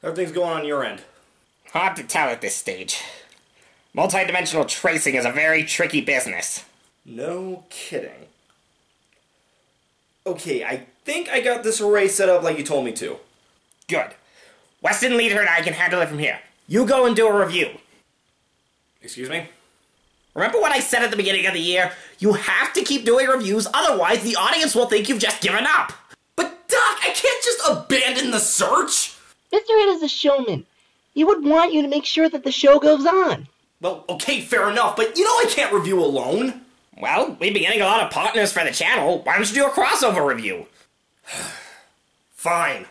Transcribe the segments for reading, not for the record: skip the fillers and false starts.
Everything's going on your end? Hard to tell at this stage. Multidimensional tracing is a very tricky business. No kidding. Okay, I think I got this array set up like you told me to. Good. Weston, Leader, and I can handle it from here. You go and do a review. Excuse me? Remember what I said at the beginning of the year? You have to keep doing reviews, otherwise the audience will think you've just given up. But Doc, I can't just abandon the search! Mr. Ed is a showman. He would want you to make sure that the show goes on. Well, okay, fair enough, but you know I can't review alone. Well, we've been getting a lot of partners for the channel. Why don't you do a crossover review? Fine.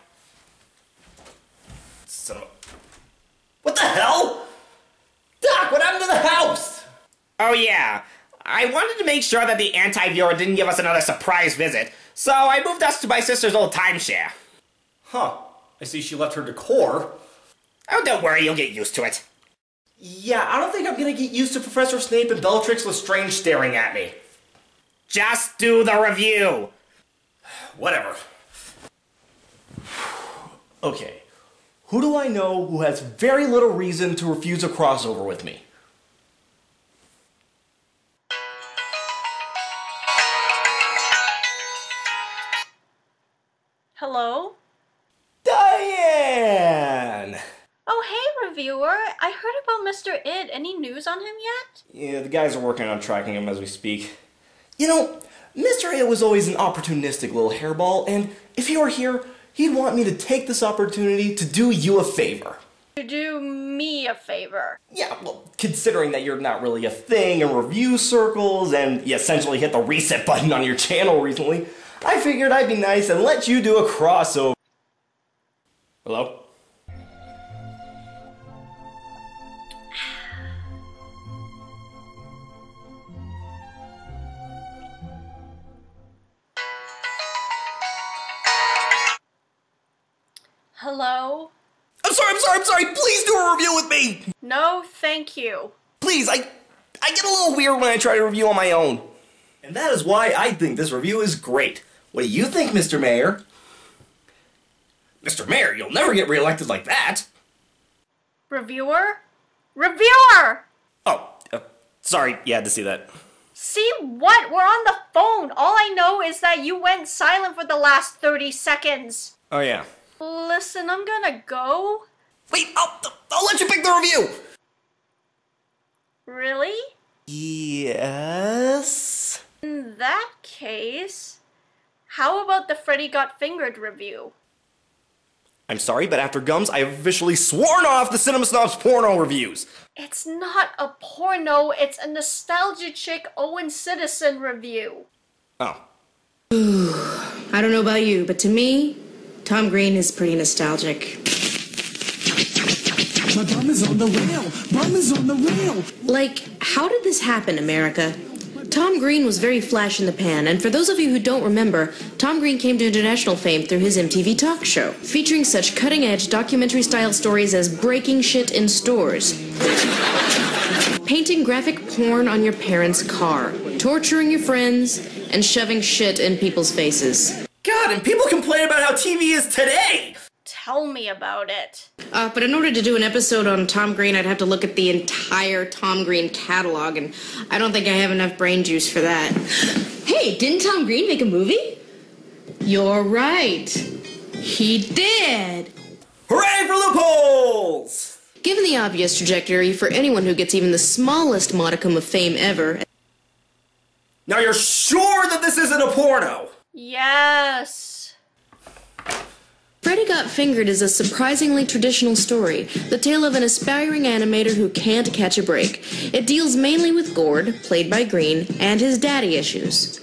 Son of a... What the hell? Doc, what happened to the house? Oh yeah, I wanted to make sure that the anti-viewer didn't give us another surprise visit, so I moved us to my sister's old timeshare. Huh. I see she left her decor. Oh, don't worry, you'll get used to it. Yeah, I don't think I'm gonna get used to Professor Snape and Bellatrix Lestrange staring at me. Just do the review. Whatever. Okay. Who do I know who has very little reason to refuse a crossover with me? Hello? Diane! Oh, hey, reviewer. I heard about Mr. Id. Any news on him yet? Yeah, the guys are working on tracking him as we speak. You know, Mr. A was always an opportunistic little hairball, and if he were here, he'd want me to take this opportunity to do you a favor. To do me a favor. Yeah, well, considering that you're not really a thing in review circles, and you essentially hit the reset button on your channel recently, I figured I'd be nice and let you do a crossover. Hello? Hello? I'm sorry, please do a review with me! No, thank you. Please, I get a little weird when I try to review on my own. And that is why I think this review is great. What do you think, Mr. Mayor? Mr. Mayor, you'll never get reelected like that. Reviewer? Reviewer! Oh, sorry, you had to see that. See what? We're on the phone. All I know is that you went silent for the last 30 seconds. Oh, yeah. Listen, I'm gonna go. Wait, I'll let you pick the review! Really? Yes? In that case, how about the Freddy Got Fingered review? I'm sorry, but after Gums, I have officially sworn off the Cinema Snobs porno reviews! It's not a porno, it's a nostalgia chick Owen Citizen review. Oh. I don't know about you, but to me, Tom Green is pretty nostalgic. My bum is on the rail! Bum is on the rail! Like, how did this happen, America? Tom Green was very flash in the pan, and for those of you who don't remember, Tom Green came to international fame through his MTV talk show, featuring such cutting-edge documentary-style stories as breaking shit in stores, painting graphic porn on your parents' car, torturing your friends, and shoving shit in people's faces. God, and people complain about how TV is today! Tell me about it. But in order to do an episode on Tom Green, I'd have to look at the entire Tom Green catalog, and I don't think I have enough brain juice for that. Hey, didn't Tom Green make a movie? You're right. He did! Hooray for loopholes! Given the obvious trajectory for anyone who gets even the smallest modicum of fame ever... Now you're sure that this isn't a porno? Yes. Freddy Got Fingered is a surprisingly traditional story, the tale of an aspiring animator who can't catch a break. It deals mainly with Gord, played by Green, and his daddy issues.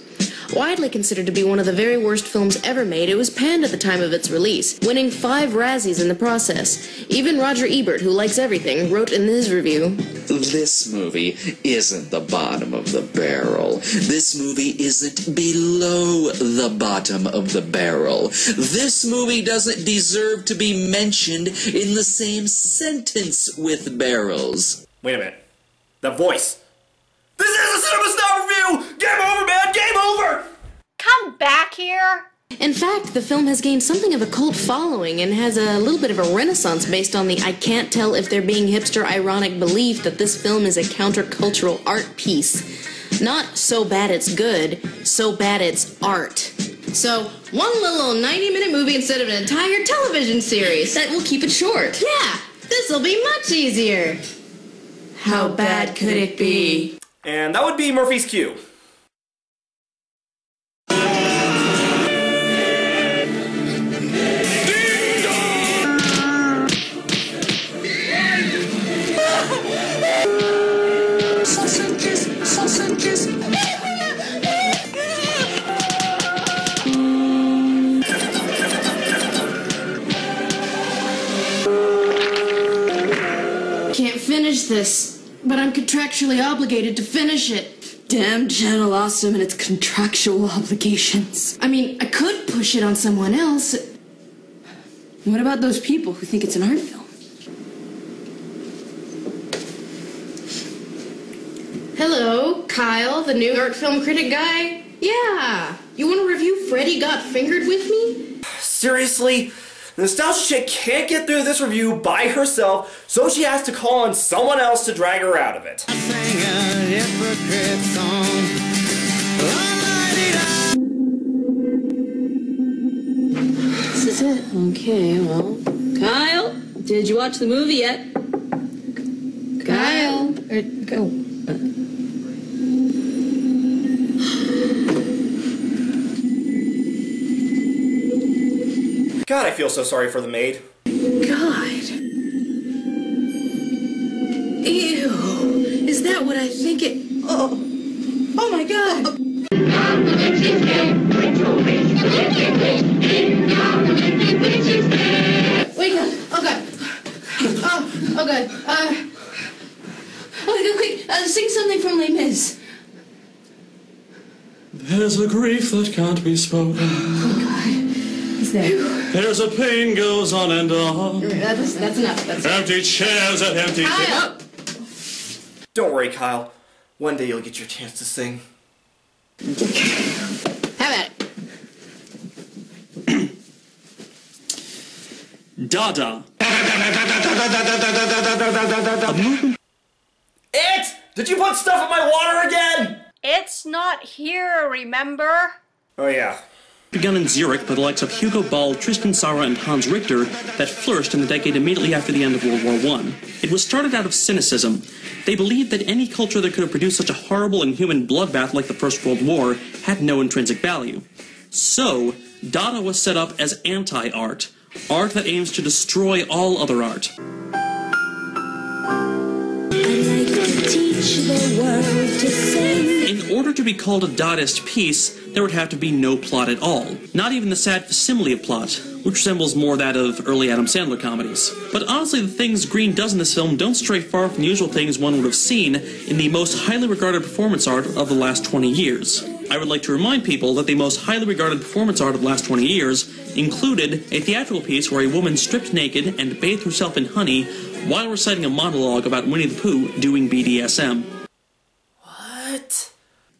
Widely considered to be one of the very worst films ever made, it was panned at the time of its release, winning 5 Razzies in the process. Even Roger Ebert, who likes everything, wrote in his review, "This movie isn't the bottom of the barrel. This movie isn't below the bottom of the barrel. This movie doesn't deserve to be mentioned in the same sentence with barrels." Wait a minute. The voice. This is a Cinema Snob review! Game over, man! Game over! Come back here. In fact, the film has gained something of a cult following and has a little bit of a renaissance based on the I can't tell if they're being hipster ironic belief that this film is a countercultural art piece. Not so bad it's good, so bad it's art. So, one little 90-minute movie instead of an entire television series. That will keep it short. Yeah, this'll be much easier. How bad could it be? And that would be Murphy's Q. Can't finish this, but I'm contractually obligated to finish it. Damn Channel Awesome and its contractual obligations. I mean, I could push it on someone else. What about those people who think it's an art film? Hello, Kyle, the new art film critic guy. Yeah, you want to review Freddy Got Fingered with me? Seriously? The nostalgia chick can't get through this review by herself, so she has to call on someone else to drag her out of it. This is it. Okay, well, Kyle, did you watch the movie yet? Kyle, go. God, I feel so sorry for the maid. God. Ew. Is that what I think it... Oh. Oh my God. Wake up. Oh God. Oh God. Quick. Sing something from Les Mis. There's a grief that can't be spoken. Oh God. He's there. There's a pain goes on and on. That's enough. That's Empty chairs at empty Kyle! Don't worry, Kyle. One day you'll get your chance to sing. Have at it. Dada. It! Did you put stuff in my water again? It's not here, remember? Oh yeah. Begun in Zurich by the likes of Hugo Ball, Tristan Tzara, and Hans Richter that flourished in the decade immediately after the end of World War I. It was started out of cynicism. They believed that any culture that could have produced such a horrible and human bloodbath like the First World War had no intrinsic value. So, Dada was set up as anti-art, art that aims to destroy all other art. In order to be called a Dadaist piece, there would have to be no plot at all. Not even the sad facsimile of plot, which resembles more that of early Adam Sandler comedies. But honestly, the things Green does in this film don't stray far from the usual things one would have seen in the most highly regarded performance art of the last 20 years. I would like to remind people that the most highly regarded performance art of the last 20 years included a theatrical piece where a woman stripped naked and bathed herself in honey while reciting a monologue about Winnie the Pooh doing BDSM. What?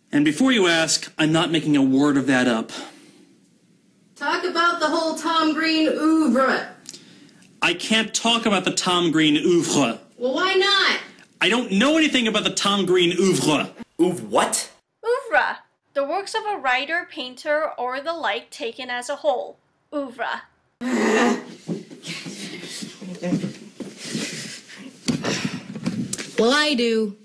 And before you ask, I'm not making a word of that up. Talk about the whole Tom Green oeuvre. I can't talk about the Tom Green oeuvre. Well, why not? I don't know anything about the Tom Green oeuvre. What? Oeuvre. The works of a writer, painter, or the like taken as a whole. Oeuvre. Well, I do.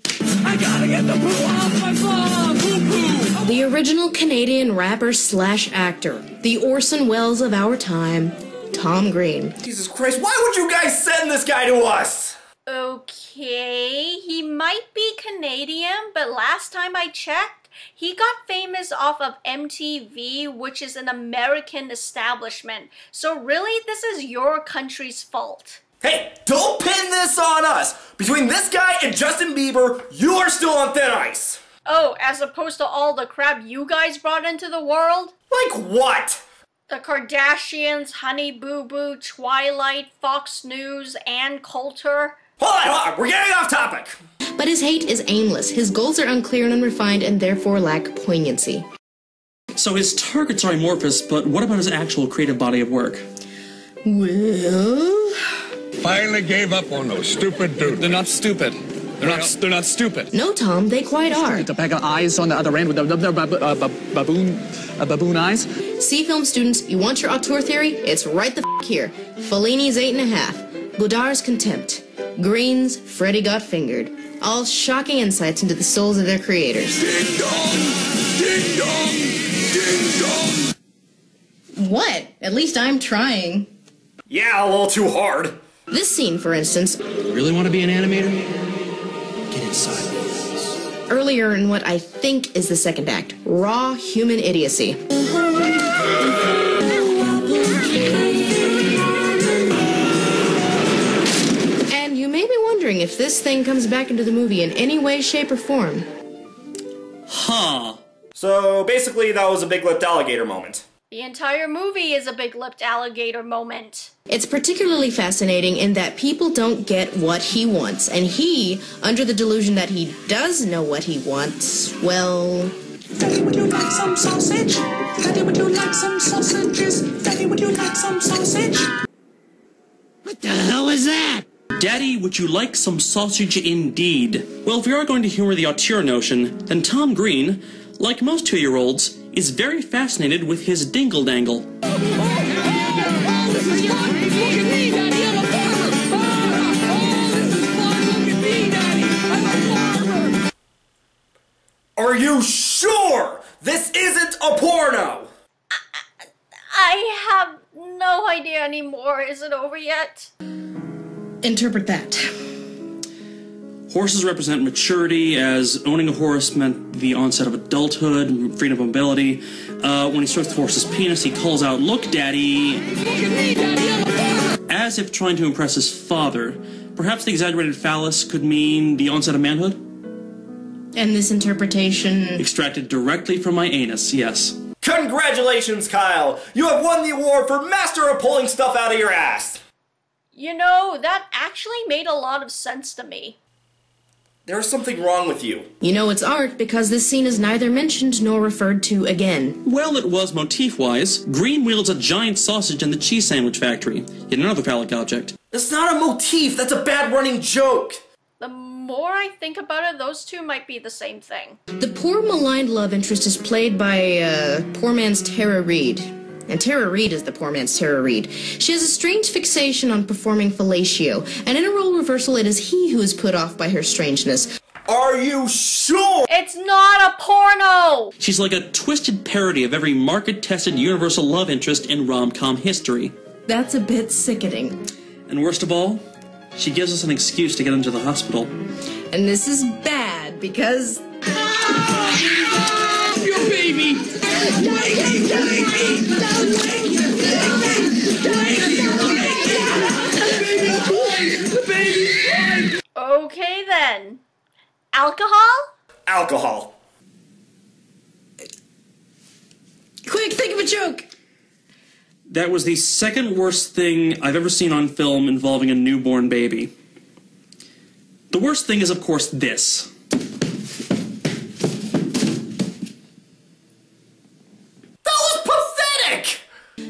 I gotta get the poo off my phone. Poo. The original Canadian rapper/actor, the Orson Welles of our time, Tom Green. Jesus Christ, why would you guys send this guy to us? Okay, he might be Canadian, but last time I checked, he got famous off of MTV, which is an American establishment. So really, this is your country's fault. Hey, don't pin this on us! Between this guy and Justin Bieber, you are still on thin ice! Oh, as opposed to all the crap you guys brought into the world? Like what? The Kardashians, Honey Boo Boo, Twilight, Fox News, Ann Coulter. Hold on, we're getting off topic! But his hate is aimless, his goals are unclear and unrefined, and therefore lack poignancy. So his targets are amorphous, but what about his actual creative body of work? Well... Finally gave up on those stupid dudes. They're not stupid. They're not stupid. No, Tom, they quite are. The bag of eyes on the other end with the baboon eyes. See, film students, you want your auteur theory? It's right the f*** here. Fellini's 8.5. Godard's Contempt. Green's Freddy Got Fingered. All shocking insights into the souls of their creators. Ding dong! Ding dong! Ding dong! What? At least I'm trying. Yeah, a little too hard. This scene, for instance, Really want to be an animator? Get inside. earlier in what I think is the second act. Raw human idiocy. And you may be wondering if this thing comes back into the movie in any way, shape, or form. Huh. So basically that was a big-lipped alligator moment. The entire movie is a big-lipped alligator moment. It's particularly fascinating in that people don't get what he wants, and he, under the delusion that he does know what he wants, well... Daddy, would you like some sausage? Daddy, would you like some sausages? Daddy, would you like some sausage? What the hell is that? Daddy, would you like some sausage indeed? Well, if we are going to humor the auteur notion, then Tom Green, like most 2-year-olds, is very fascinated with his dingle-dangle. This is fun! Look at me, Daddy! I'm a farmer! This is fun! Look at me, Daddy! I'm a farmer! Are you sure this isn't a porno? I have no idea anymore. Is it over yet? Interpret that. Horses represent maturity, as owning a horse meant the onset of adulthood, freedom of mobility. When he strokes the horse's penis, he calls out, "Look, Daddy!" Look at me, Daddy! I'm a farmer! as if trying to impress his father. Perhaps the exaggerated phallus could mean the onset of manhood? And this interpretation... Extracted directly from my anus, yes. Congratulations, Kyle! You have won the award for Master of Pulling Stuff Out of Your Ass! You know, that actually made a lot of sense to me. There's something wrong with you. You know it's art because this scene is neither mentioned nor referred to again. Well, it was motif-wise. Green wields a giant sausage in the cheese sandwich factory. Yet another phallic object. That's not a motif, that's a bad running joke! The more I think about it, those two might be the same thing. The poor maligned love interest is played by, poor man's Tara Reid. And Tara Reid is the poor man's Tara Reid. She has a strange fixation on performing fellatio, and in a role reversal it is he who is put off by her strangeness. Are you sure? It's not a porno! She's like a twisted parody of every market-tested universal love interest in rom-com history. That's a bit sickening. And worst of all, she gives us an excuse to get into the hospital. And this is bad, because... Your baby! Okay then. Alcohol? Alcohol. Quick, think of a joke! That was the second worst thing I've ever seen on film involving a newborn baby. The worst thing is, of course, this.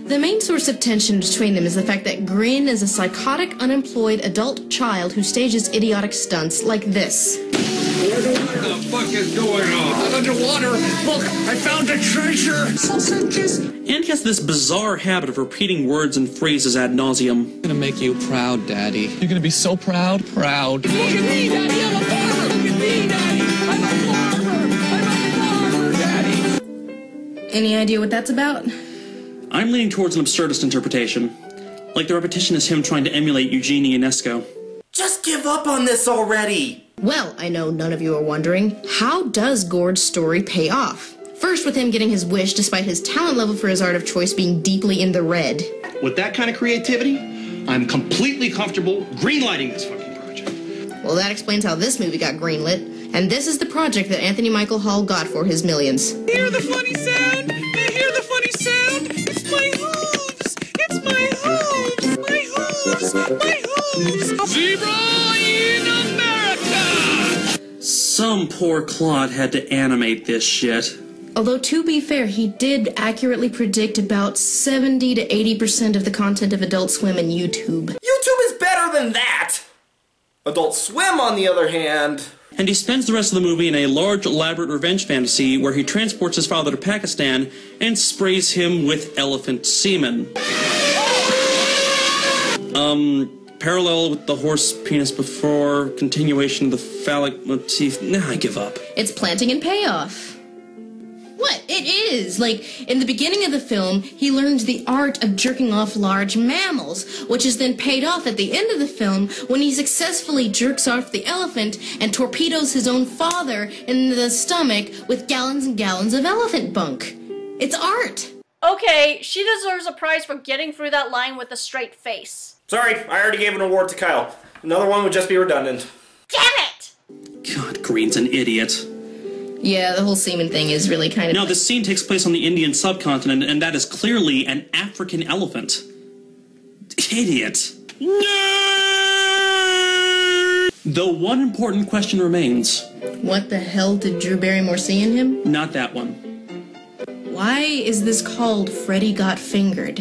The main source of tension between them is the fact that Green is a psychotic, unemployed adult child who stages idiotic stunts like this. What the fuck is going on? I'm underwater! Look! I found a treasure! Sausages. And he has this bizarre habit of repeating words and phrases ad nauseum. I'm gonna make you proud, Daddy. You're gonna be so proud. Proud. Look at me, Daddy! I'm a farmer! Look at me, Daddy! I'm a farmer! I'm a farmer, Daddy! Any idea what that's about? I'm leaning towards an absurdist interpretation. Like the repetition is him trying to emulate Eugene Ionesco. Just give up on this already! Well, I know none of you are wondering, how does Gord's story pay off? First, with him getting his wish despite his talent level for his art of choice being deeply in the red. With that kind of creativity, I'm completely comfortable greenlighting this fucking project. Well, that explains how this movie got greenlit. And this is the project that Anthony Michael Hall got for his millions. Hear the funny sound? You hear the funny sound? It's my hooves! It's my hooves! My hooves! My hooves! Zebra in America! Some poor clod had to animate this shit. Although, to be fair, he did accurately predict about 70 to 80% of the content of Adult Swim and YouTube. YouTube is better than that! Adult Swim, on the other hand... And he spends the rest of the movie in a large, elaborate revenge fantasy where he transports his father to Pakistan and sprays him with elephant semen. Parallel with the horse penis before, continuation of the phallic motif. Nah, I give up. It's planting and payoff. What? It is! Like, in the beginning of the film, he learns the art of jerking off large mammals, which is then paid off at the end of the film when he successfully jerks off the elephant and torpedoes his own father in the stomach with gallons and gallons of elephant bunk. It's art! Okay, she deserves a prize for getting through that line with a straight face. Sorry, I already gave an award to Kyle. Another one would just be redundant. Damn it! God, Green's an idiot. Yeah, the whole semen thing is really kind of... Now, this scene takes place on the Indian subcontinent, and that is clearly an African elephant. Idiot. Nerd! Though one important question remains. What the hell did Drew Barrymore see in him? Not that one. Why is this called Freddy Got Fingered?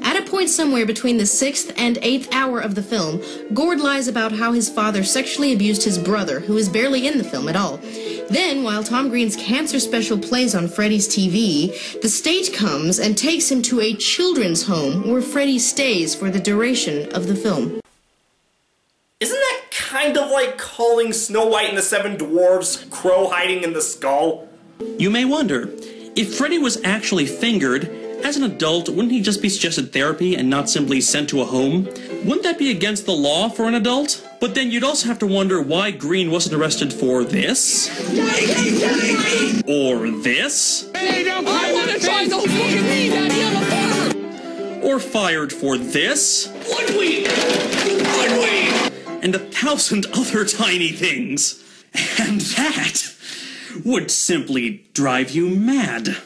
At a point somewhere between the 6th and 8th hour of the film, Gord lies about how his father sexually abused his brother, who is barely in the film at all. Then, while Tom Green's cancer special plays on Freddy's TV, the state comes and takes him to a children's home where Freddy stays for the duration of the film. Isn't that kind of like calling Snow White and the Seven Dwarfs Crow hiding in the skull? You may wonder, if Freddy was actually fingered, as an adult, wouldn't he just be suggested therapy and not simply sent to a home? Wouldn't that be against the law for an adult? But then you'd also have to wonder why Green wasn't arrested for this. Or this. Hey, don't I want to try those fucking me, Daddy, I'm a farmer! Or fired for this. Would we? Would we? And 1,000 other tiny things. And that would simply drive you mad.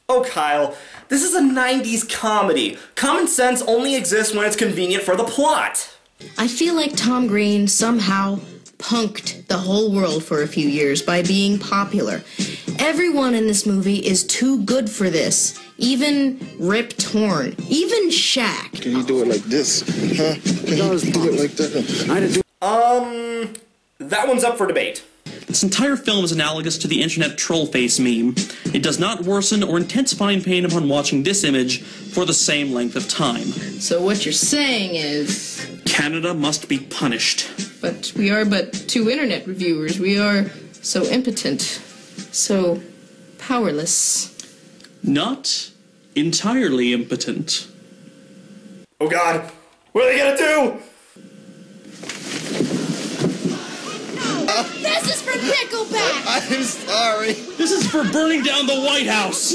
Oh, Kyle, this is a 90s comedy. Common sense only exists when it's convenient for the plot. I feel like Tom Green somehow punked the whole world for a few years by being popular. Everyone in this movie is too good for this. Even Rip Torn. Even Shaq. Can you do it like this? Huh? Can you do it like that? That one's up for debate. This entire film is analogous to the internet troll face meme. It does not worsen or intensify in pain upon watching this image for the same length of time. So what you're saying is... Canada must be punished. But we are but two internet reviewers. We are so impotent. So powerless. Not entirely impotent. Oh God, what are they gonna do? This is for Pickleback! I'm sorry. This is for burning down the White House!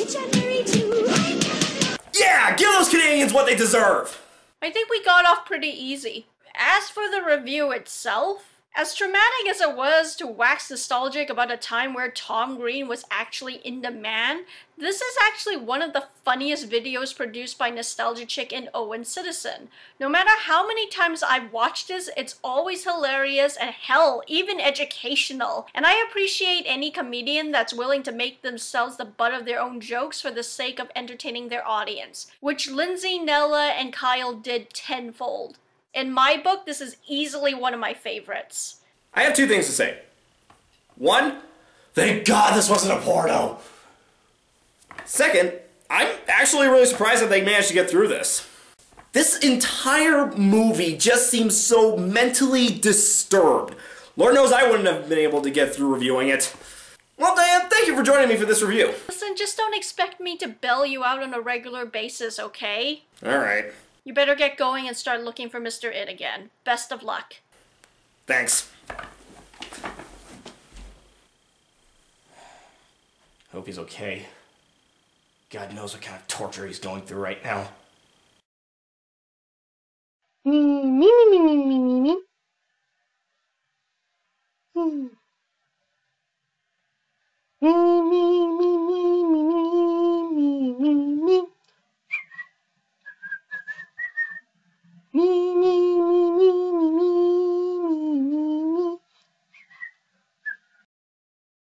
Yeah, give those Canadians what they deserve! I think we got off pretty easy. As for the review itself, as traumatic as it was to wax nostalgic about a time where Tom Green was actually in demand, this is actually one of the funniest videos produced by NChick and Owen Citizen. No matter how many times I've watched this, it's always hilarious and hell, even educational. And I appreciate any comedian that's willing to make themselves the butt of their own jokes for the sake of entertaining their audience, which Lindsay, Nella, and Kyle did tenfold. In my book, this is easily one of my favorites. I have two things to say. One, thank God this wasn't a porno. Second, I'm actually really surprised that they managed to get through this. This entire movie just seems so mentally disturbed. Lord knows I wouldn't have been able to get through reviewing it. Well, Diane, thank you for joining me for this review. Listen, just don't expect me to bail you out on a regular basis, okay? Alright. You better get going and start looking for Mr. It again. Best of luck. Thanks. Hope he's okay. God knows what kind of torture he's going through right now. Me, me, me, me, me, me, me. Me, me, me, me.